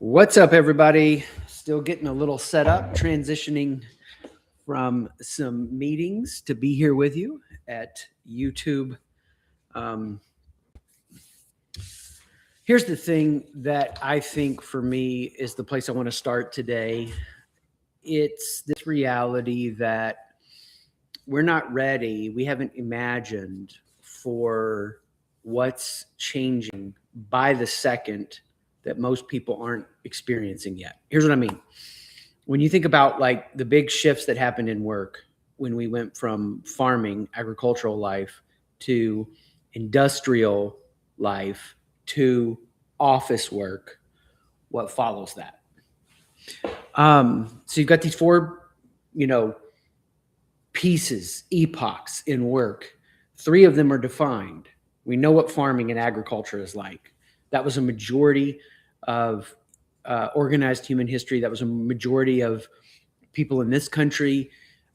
What's up, everybody? Still getting a little set up, transitioning from some meetings to be here with you at YouTube. Here's the thing that I think for me is the place I want to start today. It's this reality that we're not ready. We haven't imagined for what's changing by the second that most people aren't experiencing yet. Here's what I mean. When you think about like the big shifts that happened in work, when we went from farming, agricultural life to industrial life to office work, what follows that? So you've got these four, pieces, epochs in work. Three of them are defined. We know what farming and agriculture is like. That was a majority of organized human history. That was a majority of people in this country.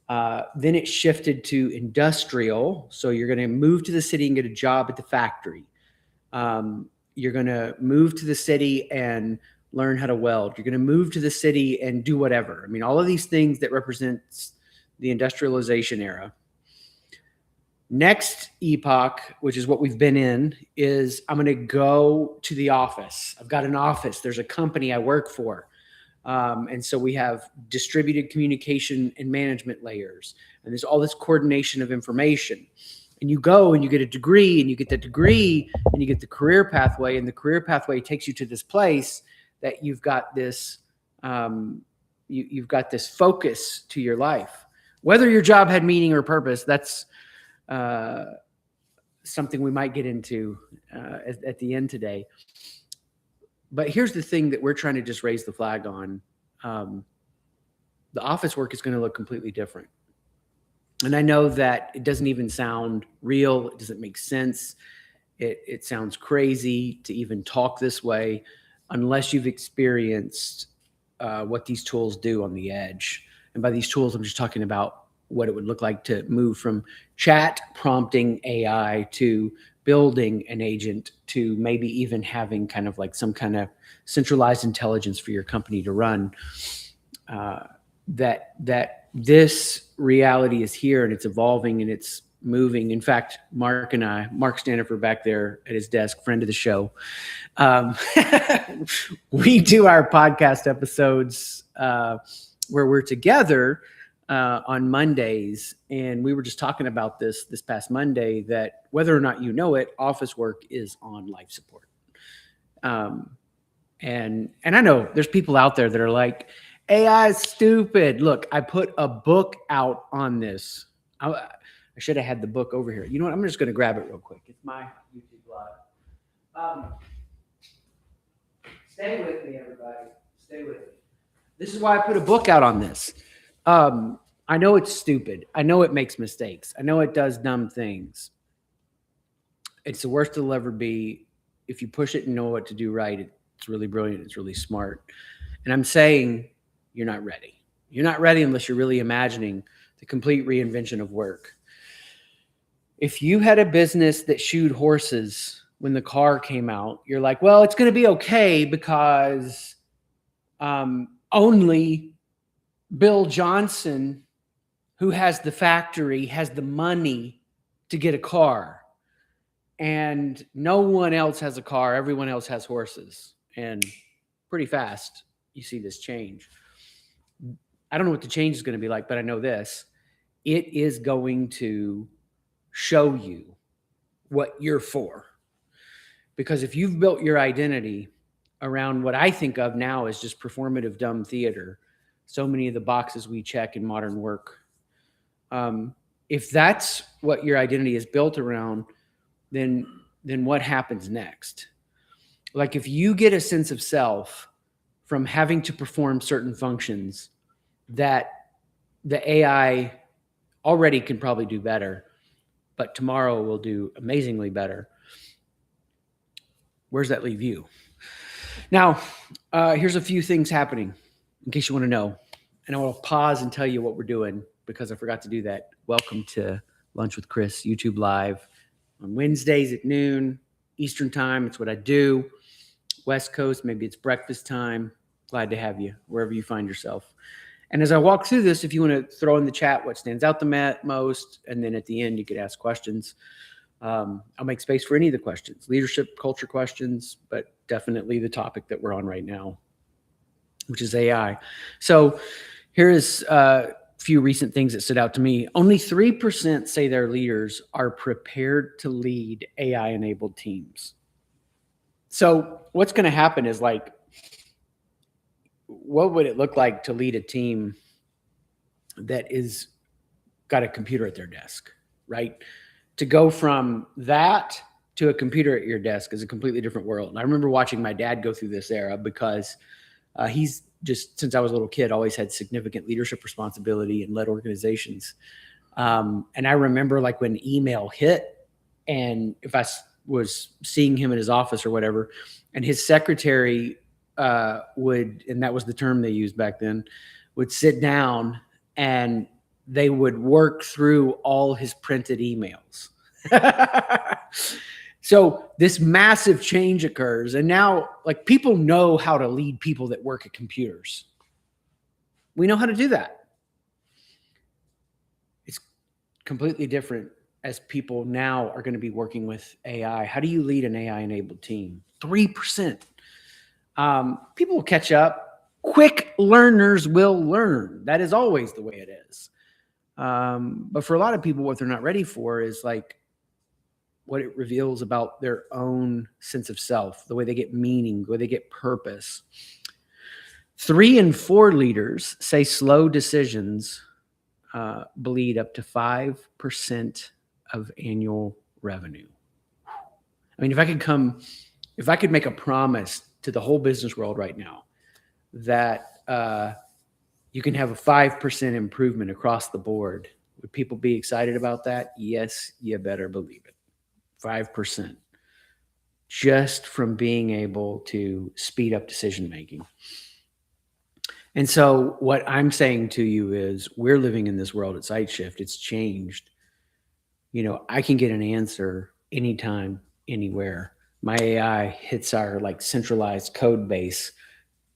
Then it shifted to industrial. So you're going to move to the city and get a job at the factory. You're going to move to the city and learn how to weld. You're going to move to the city and do whatever. I mean, all of these things that represents the industrialization era. Next epoch, which is what we've been in, is I'm going to go to the office. I've got an office. There's a company I work for. And so we have distributed communication and management layers. And there's all this coordination of information. And you go and you get a degree, and you get the degree, and you get the career pathway. And the career pathway takes you to this place that you've got this, you've got this focus to your life. Whether your job had meaning or purpose, that's something we might get into at the end today. But here's the thing that we're trying to just raise the flag on. The office work is going to look completely different. And I know that it doesn't even sound real. It doesn't make sense. It sounds crazy to even talk this way unless you've experienced what these tools do on the edge. And by these tools, I'm just talking about what it would look like to move from chat prompting AI to building an agent to maybe even having kind of like some kind of centralized intelligence for your company to run. That this reality is here, and it's evolving and it's moving. In fact, Mark Stanifer back there at his desk, friend of the show, we do our podcast episodes where we're together on Mondays. And we were just talking about this past Monday, that whether or not you know it, office work is on life support. And I know there's people out there that are like, AI is stupid. Look, I put a book out on this. I should have had the book over here. You know what? I'm just going to grab it real quick. It's my YouTube Live. Stay with me, everybody. Stay with me. This is why I put a book out on this. I know it's stupid. I know it makes mistakes. I know it does dumb things. It's the worst it'll ever be. If you push it and know what to do right, it's really brilliant. It's really smart. And I'm saying you're not ready. You're not ready unless you're really imagining the complete reinvention of work. If you had a business that shoed horses when the car came out, you're like, well, it's going to be okay because only Bill Johnson, who has the factory, has the money to get a car. And no one else has a car. Everyone else has horses. And pretty fast, you see this change. I don't know what the change is going to be like, but I know this. It is going to show you what you're for. Because if you've built your identity around what I think of now as just performative dumb theater, so many of the boxes we check in modern work, if that's what your identity is built around, then what happens next? Like if you get a sense of self from having to perform certain functions that the AI already can probably do better, but tomorrow will do amazingly better, where's that leave you? Now, here's a few things happening in case you want to know. And I will pause and tell you what we're doing because I forgot to do that. Welcome to Lunch with Chris, YouTube Live on Wednesdays at noon Eastern Time. It's what I do. West Coast, maybe it's breakfast time. Glad to have you wherever you find yourself. And as I walk through this, if you want to throw in the chat what stands out the most, and then at the end you could ask questions. I'll make space for any of the questions, leadership, culture questions, but definitely the topic that we're on right now, which is AI. So here is a few recent things that stood out to me. Only 3% say their leaders are prepared to lead AI-enabled teams. So what's going to happen is, like, what would it look like to lead a team that is got a computer at their desk, right? To go from that to a computer at your desk is a completely different world. And I remember watching my dad go through this era because he's just, since I was a little kid, always had significant leadership responsibility and led organizations. And I remember, like, when email hit, and if I was seeing him in his office or whatever, and his secretary would, and that was the term they used back then, would sit down and they would work through all his printed emails. So this massive change occurs. And now, like, people know how to lead people that work at computers. We know how to do that. It's completely different as people now are going to be working with AI. How do you lead an AI-enabled team? 3%. People will catch up. Quick learners will learn. That is always the way it is. But for a lot of people, what they're not ready for is, like, what it reveals about their own sense of self, the way they get meaning, the way they get purpose. 3 in 4 leaders say slow decisions bleed up to 5% of annual revenue. I mean, if I could make a promise to the whole business world right now that you can have a 5% improvement across the board, would people be excited about that? Yes, you better believe it. 5%, just from being able to speed up decision making. And so what I'm saying to you is, we're living in this world at SightShift. It's changed. You know, I can get an answer anytime, anywhere. My AI hits our, like, centralized code base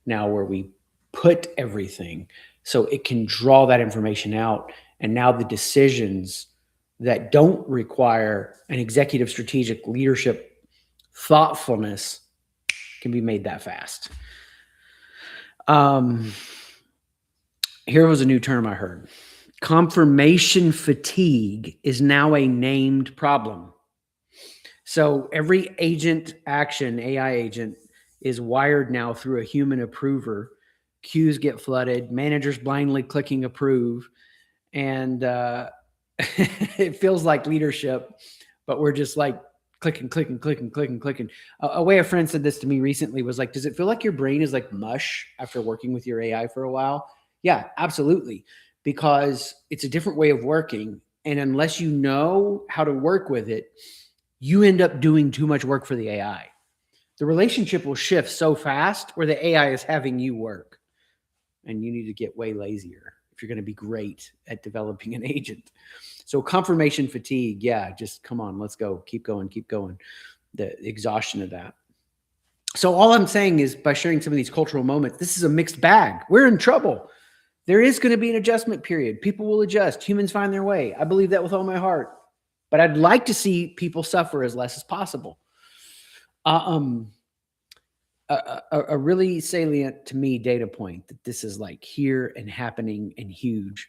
now, where we put everything so it can draw that information out. And now the decisions that don't require an executive strategic leadership thoughtfulness can be made that fast. Here was a new term I heard. Confirmation fatigue is now a named problem. So every agent action, AI agent, is wired now through a human approver. Queues get flooded, managers blindly clicking approve, and it feels like leadership, but we're just, like, clicking. A way a friend said this to me recently was, like, does it feel like your brain is like mush after working with your AI for a while? Yeah, absolutely. Because it's a different way of working. And unless you know how to work with it, you end up doing too much work for the AI. The relationship will shift so fast where the AI is having you work. And you need to get way lazier if you're going to be great at developing an agent. So confirmation fatigue, yeah, just come on, let's go. Keep going. The exhaustion of that. So all I'm saying is, by sharing some of these cultural moments, this is a mixed bag. We're in trouble. There is going to be an adjustment period. People will adjust. Humans find their way. I believe that with all my heart. But I'd like to see people suffer as less as possible. A really salient to me data point that this is, like, here and happening and huge.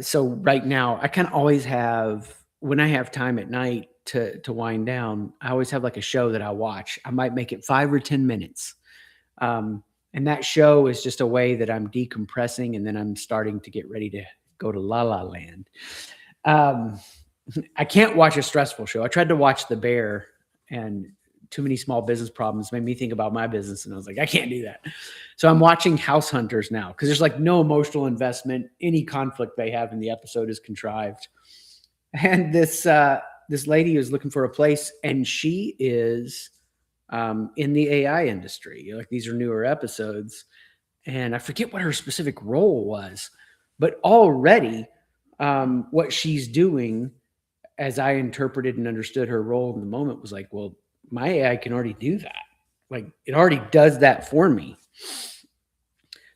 So right now, I kind of always have, when I have time at night to wind down, I always have, like, a show that I watch. I might make it 5 or 10 minutes. And that show is just a way that I'm decompressing, and then I'm starting to get ready to go to La La Land. I can't watch a stressful show. I tried to watch The Bear, and too many small business problems made me think about my business. And I was like, I can't do that. So I'm watching House Hunters now, because there's, like, no emotional investment. Any conflict they have in the episode is contrived. And this lady is looking for a place, and she is in the AI industry. Like, these are newer episodes, and I forget what her specific role was, but already what she's doing, as I interpreted and understood her role in the moment, was like, well, my AI can already do that. Like it already does that for me.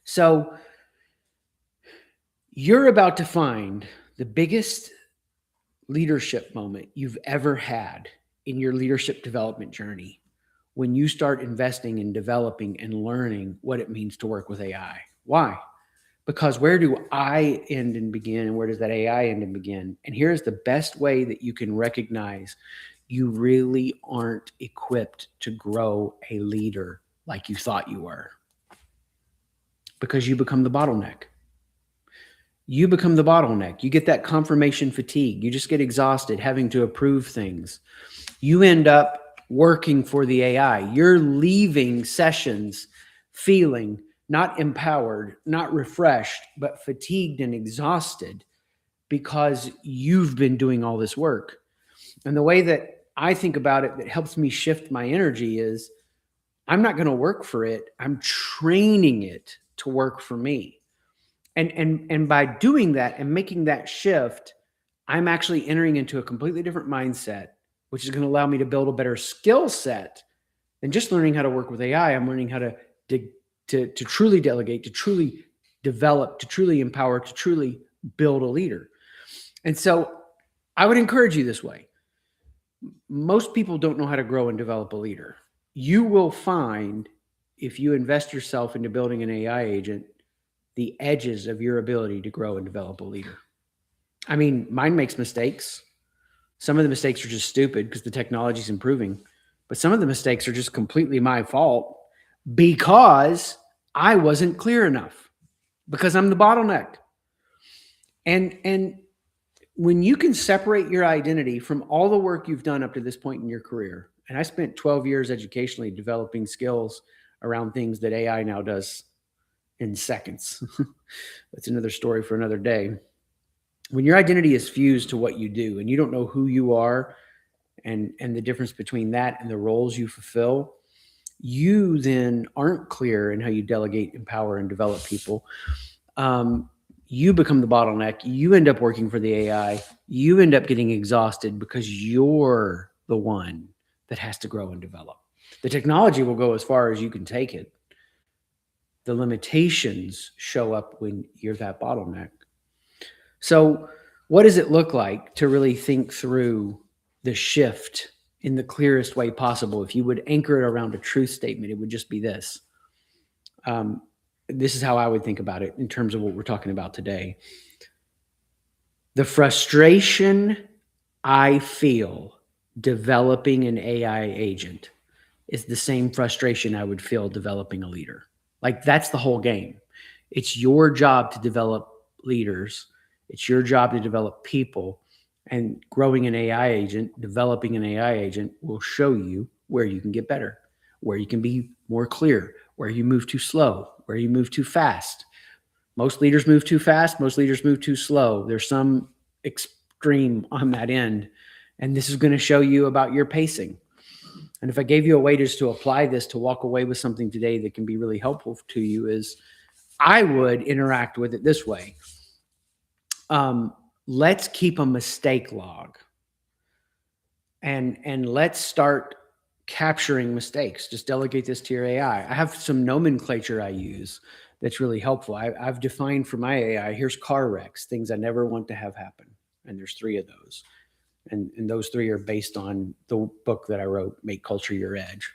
So you're about to find the biggest leadership moment you've ever had in your leadership development journey when you start investing in developing and learning what it means to work with AI. Why? Because where do I end and begin, and where does that AI end and begin? And here's the best way that you can recognize you really aren't equipped to grow a leader like you thought you were. Because you become the bottleneck. You become the bottleneck. You get that confirmation fatigue. You just get exhausted having to approve things. You end up working for the AI. You're leaving sessions feeling not empowered, not refreshed, but fatigued and exhausted because you've been doing all this work. And the way that I think about it that helps me shift my energy is I'm not going to work for it. I'm training it to work for me. And by doing that and making that shift, I'm actually entering into a completely different mindset, which is going to allow me to build a better skill set than just learning how to work with AI. I'm learning how to truly delegate, to truly develop, to truly empower, to truly build a leader. And so I would encourage you this way. Most people don't know how to grow and develop a leader. You will find, if you invest yourself into building an AI agent, the edges of your ability to grow and develop a leader. I mean, mine makes mistakes. Some of the mistakes are just stupid because the technology is improving, but some of the mistakes are just completely my fault because I wasn't clear enough, because I'm the bottleneck. And when you can separate your identity from all the work you've done up to this point in your career, and I spent 12 years educationally developing skills around things that AI now does in seconds. That's another story for another day. When your identity is fused to what you do and you don't know who you are and the difference between that and the roles you fulfill, you then aren't clear in how you delegate, empower, and develop people. You become the bottleneck. You end up working for the AI. You end up getting exhausted because you're the one that has to grow and develop. The technology will go as far as you can take it. The limitations show up when you're that bottleneck. So what does it look like to really think through the shift in the clearest way possible? If you would anchor it around a truth statement, it would just be this. This is how I would think about it in terms of what we're talking about today. The frustration I feel developing an AI agent is the same frustration I would feel developing a leader. Like, that's the whole game. It's your job to develop leaders. It's your job to develop people, and growing an AI agent, developing an AI agent will show you where you can get better, where you can be more clear, where you move too slow, where you move too fast. Most leaders move too fast. Most leaders move too slow. There's some extreme on that end. And this is going to show you about your pacing. And if I gave you a way just to apply this, to walk away with something today that can be really helpful to you, is I would interact with it this way. Let's keep a mistake log, and let's start capturing mistakes. Just delegate this to your AI. I have some nomenclature I use that's really helpful. I've defined for my AI, here's car wrecks, things I never want to have happen. And there's 3 of those. And those 3 are based on the book that I wrote, Make Culture Your Edge.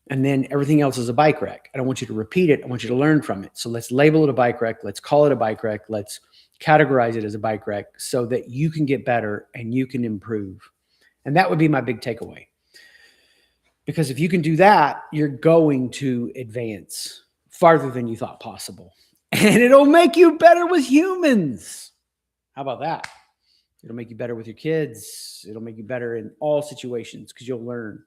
And then everything else is a bike wreck. I don't want you to repeat it. I want you to learn from it. So let's label it a bike wreck. Let's call it a bike wreck. Let's categorize it as a bike wreck so that you can get better and you can improve. And that would be my big takeaway. Because if you can do that, you're going to advance farther than you thought possible. And it'll make you better with humans. How about that? It'll make you better with your kids. It'll make you better in all situations because you'll learn.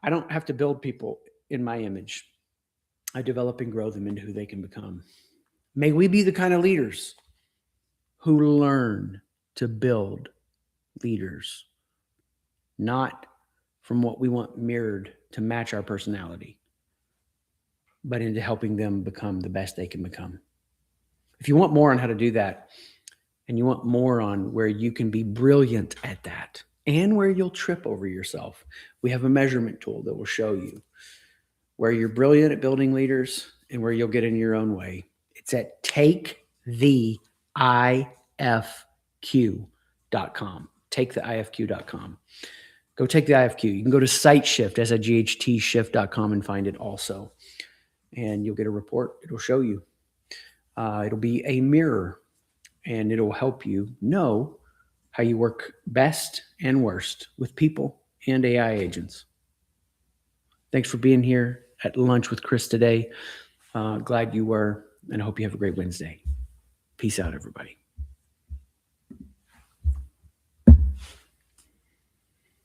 I don't have to build people in my image. I develop and grow them into who they can become. May we be the kind of leaders who learn to build leaders, not from what we want mirrored to match our personality, but into helping them become the best they can become. If you want more on how to do that, and you want more on where you can be brilliant at that and where you'll trip over yourself, we have a measurement tool that will show you. where you're brilliant at building leaders and where you'll get in your own way. It's at taketheifq.com. Taketheifq.com. Go take the IFQ. You can go to SightShift, SIGHT shift.com, and find it also. And you'll get a report. It'll show you. It'll be a mirror, and it'll help you know how you work best and worst with people and AI agents. Thanks for being here at lunch with Chris today. Glad you were, and I hope you have a great Wednesday. Peace out, everybody.